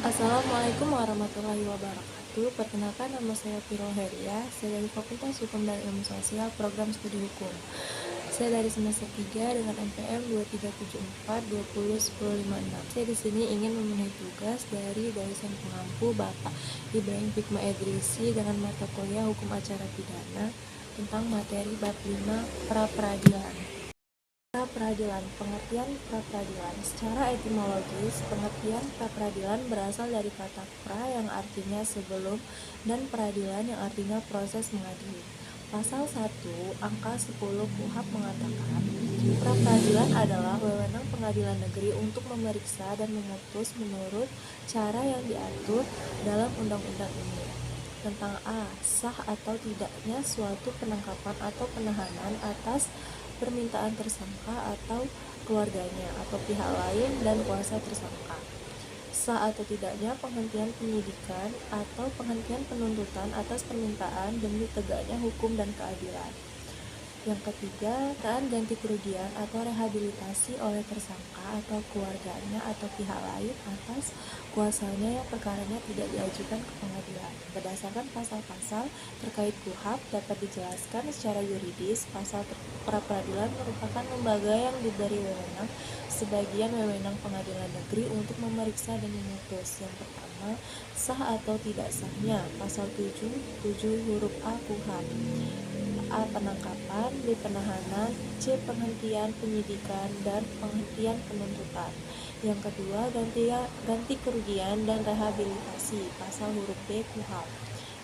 Assalamualaikum warahmatullahi wabarakatuh. Perkenalkan, nama saya Pirol Heria. Saya dari Fakultas Hukum dan Ilmu Sosial, Program Studi Hukum. Saya dari semester 3 dengan NPM 2374201056. Saya di sini ingin memenuhi tugas dari dosen pengampu Bapak Ibrahim Fikma Edrisi dengan mata kuliah Hukum Acara Pidana tentang materi bab 5 pra-peradilan. Pra-peradilan. Pengertian pra-peradilan. Secara etimologis, pengertian pra-peradilan berasal dari kata pra yang artinya sebelum dan peradilan yang artinya proses mengadili. Pasal 1 angka 10 KUHP mengatakan, pra-peradilan adalah wewenang pengadilan negeri untuk memeriksa dan memutus menurut cara yang diatur dalam undang-undang ini tentang sah atau tidaknya suatu penangkapan atau penahanan atas permintaan tersangka atau keluarganya atau pihak lain dan kuasa tersangka. Sah atau tidaknya penghentian penyidikan atau penghentian penuntutan atas permintaan demi tegaknya hukum dan keadilan. Yang ketiga, ganti kerugian atau rehabilitasi oleh tersangka atau keluarganya atau pihak lain atas kuasanya yang perkaranya tidak diajukan ke pengadilan. Berdasarkan pasal-pasal terkait KUHP dapat dijelaskan secara yuridis, pasal pra-peradilan merupakan lembaga yang diberi wewenang sebagian wewenang pengadilan negeri untuk memeriksa dan memutus. Yang pertama, sah atau tidak sahnya. Pasal 7 huruf A KUHP. A. Penangkapan, B. Penahanan, C. Penghentian penyidikan, dan penghentian penuntutan. Yang kedua, ganti kerugian dan rehabilitasi, pasal huruf B KUHP.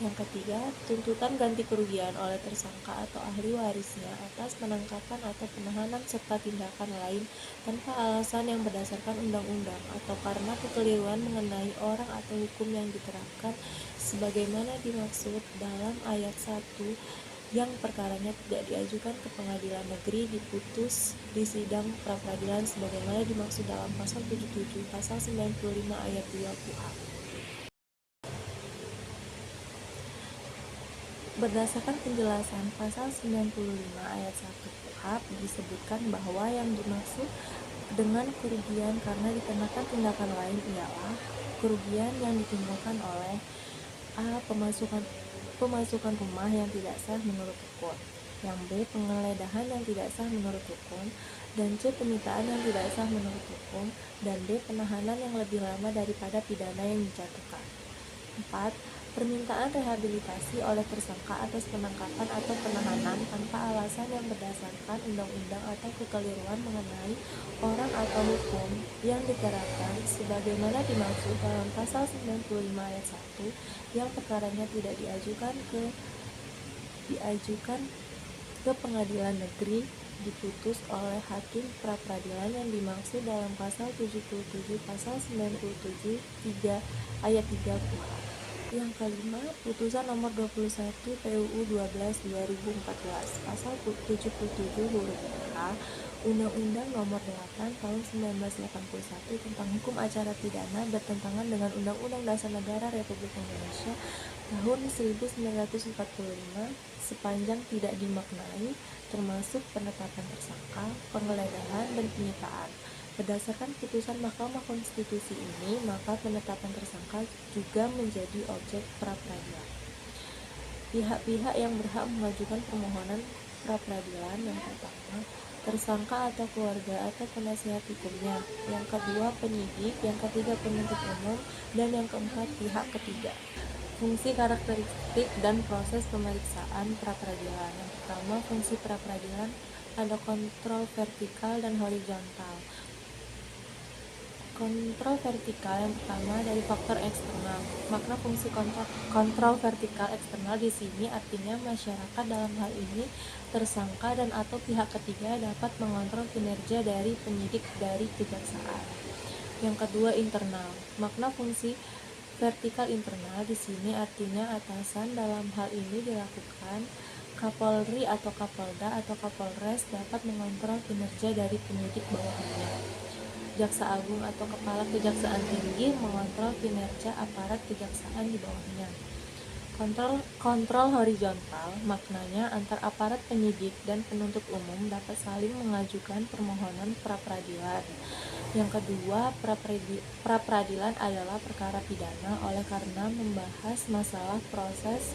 Yang ketiga, tuntutan ganti kerugian oleh tersangka atau ahli warisnya atas penangkapan atau penahanan serta tindakan lain tanpa alasan yang berdasarkan undang-undang atau karena kekeliruan mengenai orang atau hukum yang diterapkan sebagaimana dimaksud dalam ayat 1 yang perkaranya tidak diajukan ke pengadilan negeri diputus di sidang pra-peradilan sebagaimana dimaksud dalam pasal 77, pasal 95 ayat 2 KUHP. Berdasarkan penjelasan pasal 95 ayat 1 KUHP disebutkan bahwa yang dimaksud dengan kerugian karena dikenakan tindakan lain ialah kerugian yang ditimbulkan oleh A. Pemasukan rumah yang tidak sah menurut hukum, yang B. Penggeledahan yang tidak sah menurut hukum, dan C. Penyitaan yang tidak sah menurut hukum, dan D. Penahanan yang lebih lama daripada pidana yang dijatuhkan. 4. Permintaan rehabilitasi oleh tersangka atas penangkapan atau penahanan tanpa alasan yang berdasarkan undang-undang atau kekeliruan mengenai orang atau hukum yang diterapkan sebagaimana dimaksud dalam pasal 95 ayat 1 yang perkaranya tidak diajukan ke pengadilan negeri diputus oleh hakim pra-peradilan yang dimaksud dalam pasal 77 pasal 97 ayat 3 KUHP. Yang kelima, putusan nomor 21 PUU 12/2014 pasal 77 huruf A Undang-Undang nomor 8 tahun 1981 tentang hukum acara pidana bertentangan dengan Undang-Undang Dasar Negara Republik Indonesia tahun 1945 sepanjang tidak dimaknai, termasuk penetapan tersangka, penggeledahan, dan penyitaan. Berdasarkan putusan Mahkamah Konstitusi ini, maka penetapan tersangka juga menjadi objek pra-peradilan. Pihak-pihak yang berhak mengajukan permohonan pra-peradilan yang pertama, tersangka atau keluarga atau penasihat hukumnya, yang kedua penyidik, yang ketiga penuntut umum, dan yang keempat pihak ketiga. Fungsi, karakteristik, dan proses pemeriksaan pra-peradilan. Yang pertama, fungsi pra-peradilan ada kontrol vertikal dan horizontal. Kontrol vertikal yang pertama dari faktor eksternal. Makna fungsi kontrol vertikal eksternal di sini artinya masyarakat, dalam hal ini tersangka dan atau pihak ketiga, dapat mengontrol kinerja dari penyidik dari kejaksaan. Yang kedua, internal. Makna fungsi vertikal internal di sini artinya atasan, dalam hal ini dilakukan Kapolri atau Kapolda atau Kapolres dapat mengontrol kinerja dari penyidik bawahnya. Jaksa Agung atau Kepala Kejaksaan Tinggi mengontrol kinerja aparat kejaksaan di bawahnya. Kontrol horizontal maknanya antar aparat penyidik dan penuntut umum dapat saling mengajukan permohonan pra-peradilan. Yang kedua, pra-peradilan adalah perkara pidana oleh karena membahas masalah proses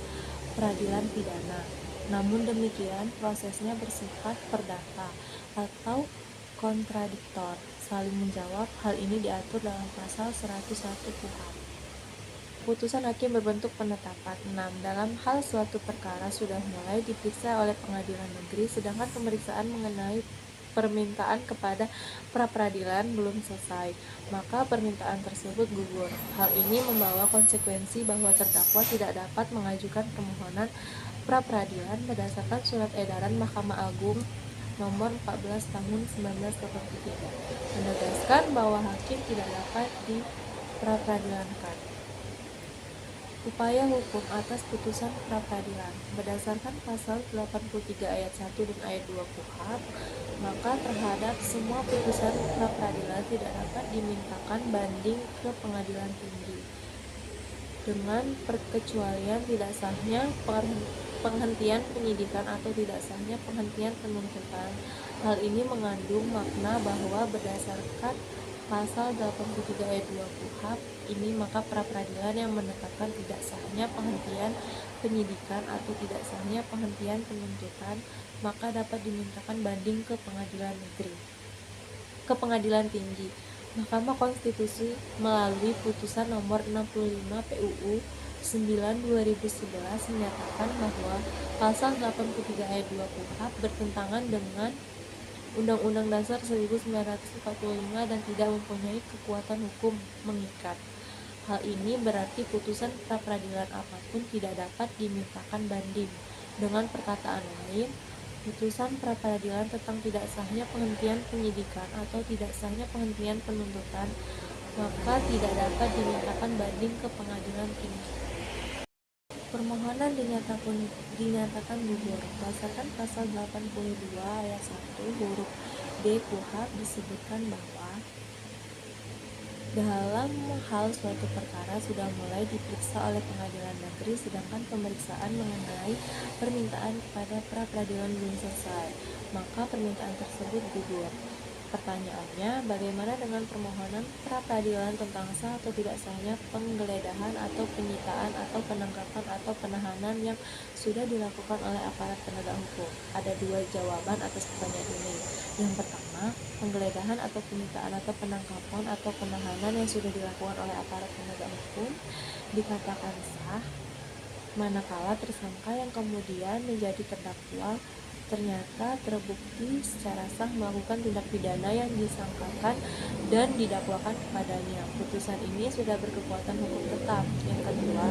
peradilan pidana. Namun demikian, prosesnya bersifat perdata atau kontradiktor, saling menjawab. Hal ini diatur dalam pasal 101 KUHP. Putusan hakim berbentuk penetapan. 6. Dalam hal suatu perkara sudah mulai diperiksa oleh pengadilan negeri, sedangkan pemeriksaan mengenai permintaan kepada pra-peradilan belum selesai, maka permintaan tersebut gugur. Hal ini membawa konsekuensi bahwa terdakwa tidak dapat mengajukan permohonan pra-peradilan berdasarkan surat edaran Mahkamah Agung nomor 14 tahun 1983, menegaskan bahwa hakim tidak dapat pra-peradilankan. Upaya hukum atas putusan pra-peradilan. Berdasarkan pasal 83 ayat 1 dan ayat 2 KUHP, maka terhadap semua putusan pra-peradilan tidak dapat dimintakan banding ke pengadilan tinggi, dengan perkecualian tidak sahnya penghentian penyidikan atau tidak sahnya penghentian penuntutan. Hal ini mengandung makna bahwa berdasarkan pasal 83 ayat 2 KUHP ini, maka pra-peradilan yang menetapkan tidak sahnya penghentian penyidikan atau tidak sahnya penghentian penuntutan, maka dapat dimintakan banding ke pengadilan tinggi. Mahkamah Konstitusi melalui putusan nomor 65 PUU 9/2011 menyatakan bahwa pasal 83 ayat 2 KUHP bertentangan dengan Undang-Undang Dasar 1945 dan tidak mempunyai kekuatan hukum mengikat. Hal ini berarti putusan pra-peradilan apapun tidak dapat dimintakan banding. Dengan perkataan lain, putusan pra-peradilan tentang tidak sahnya penghentian penyidikan atau tidak sahnya penghentian penuntutan, maka tidak dapat dimintakan banding ke pengadilan tinggi. Permohonan dinyatakan gugur. Berdasarkan pasal 82 ayat 1 huruf D KUHP disebutkan bahwa dalam hal suatu perkara sudah mulai diperiksa oleh pengadilan negeri, sedangkan pemeriksaan mengenai permintaan kepada pra-peradilan belum selesai, maka permintaan tersebut gugur. Pertanyaannya, bagaimana dengan permohonan pra-peradilan tentang sah atau tidak sahnya penggeledahan atau penyitaan atau penangkapan atau penahanan yang sudah dilakukan oleh aparat penegak hukum? Ada dua jawaban atas pertanyaan ini. Yang pertama, penggeledahan atau penyitaan atau penangkapan atau penahanan yang sudah dilakukan oleh aparat penegak hukum dikatakan sah manakala tersangka yang kemudian menjadi terdakwa ternyata terbukti secara sah melakukan tindak pidana yang disangkakan dan didakwakan kepadanya. Putusan ini sudah berkekuatan hukum tetap. Yang kedua,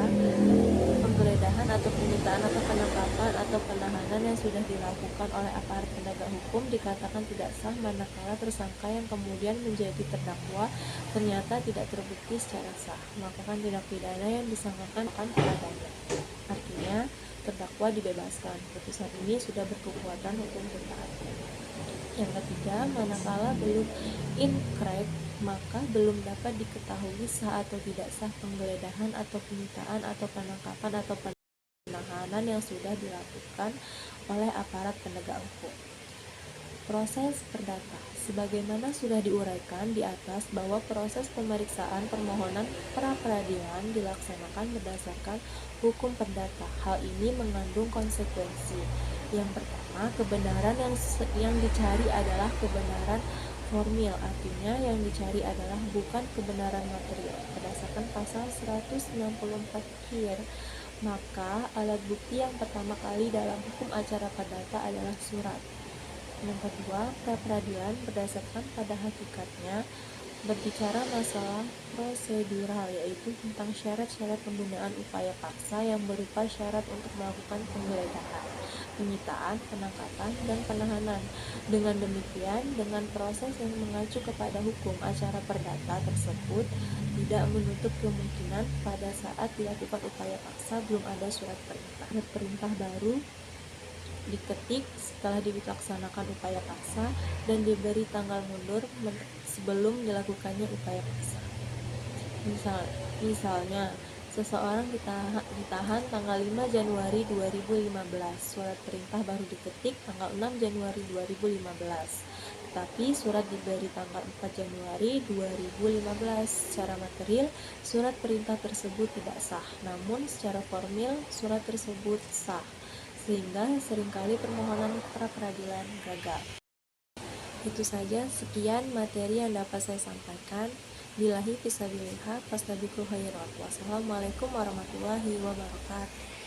penggeledahan atau penyitaan atau penangkapan atau penahanan yang sudah dilakukan oleh aparat penegak hukum dikatakan tidak sah manakala tersangka yang kemudian menjadi terdakwa ternyata tidak terbukti secara sah melakukan tindak pidana yang disangkakan kepadanya. Artinya, terdakwa dibebaskan. Putusan ini sudah berkekuatan hukum tetap. Yang ketiga, manakala belum inkrah, maka belum dapat diketahui sah atau tidak sah penggeledahan atau penyitaan atau penangkapan atau penahanan yang sudah dilakukan oleh aparat penegak hukum. Proses perdata. Sebagaimana sudah diuraikan di atas bahwa proses pemeriksaan permohonan pra-peradilan dilaksanakan berdasarkan hukum perdata. Hal ini mengandung konsekuensi. Yang pertama, kebenaran yang dicari adalah kebenaran formil, artinya yang dicari adalah bukan kebenaran material. Berdasarkan pasal 164 KIR, maka alat bukti yang pertama kali dalam hukum acara perdata adalah surat. Yang kedua, pra-peradilan berdasarkan pada hakikatnya berbicara masalah prosedural, yaitu tentang syarat-syarat penggunaan upaya paksa yang berupa syarat untuk melakukan penggeledahan, penyitaan, penangkapan, dan penahanan. Dengan demikian, dengan proses yang mengacu kepada hukum acara perdata tersebut tidak menutup kemungkinan pada saat dilakukan upaya paksa belum ada surat perintah. Surat perintah baru diketik setelah dilaksanakan upaya paksa dan diberi tanggal mundur sebelum dilakukannya upaya paksa. Misalnya, Seseorang ditahan tanggal 5 Januari 2015. Surat perintah baru diketik tanggal 6 Januari 2015. Tetapi surat diberi tanggal 4 Januari 2015. Secara material, surat perintah tersebut tidak sah. Namun secara formil, surat tersebut sah. Sehingga seringkali permohonan pra-peradilan gagal. Itu saja, sekian materi yang dapat saya sampaikan. Billahi fisabilillah, fastabiqul khairat. Wassalamualaikum warahmatullahi wabarakatuh.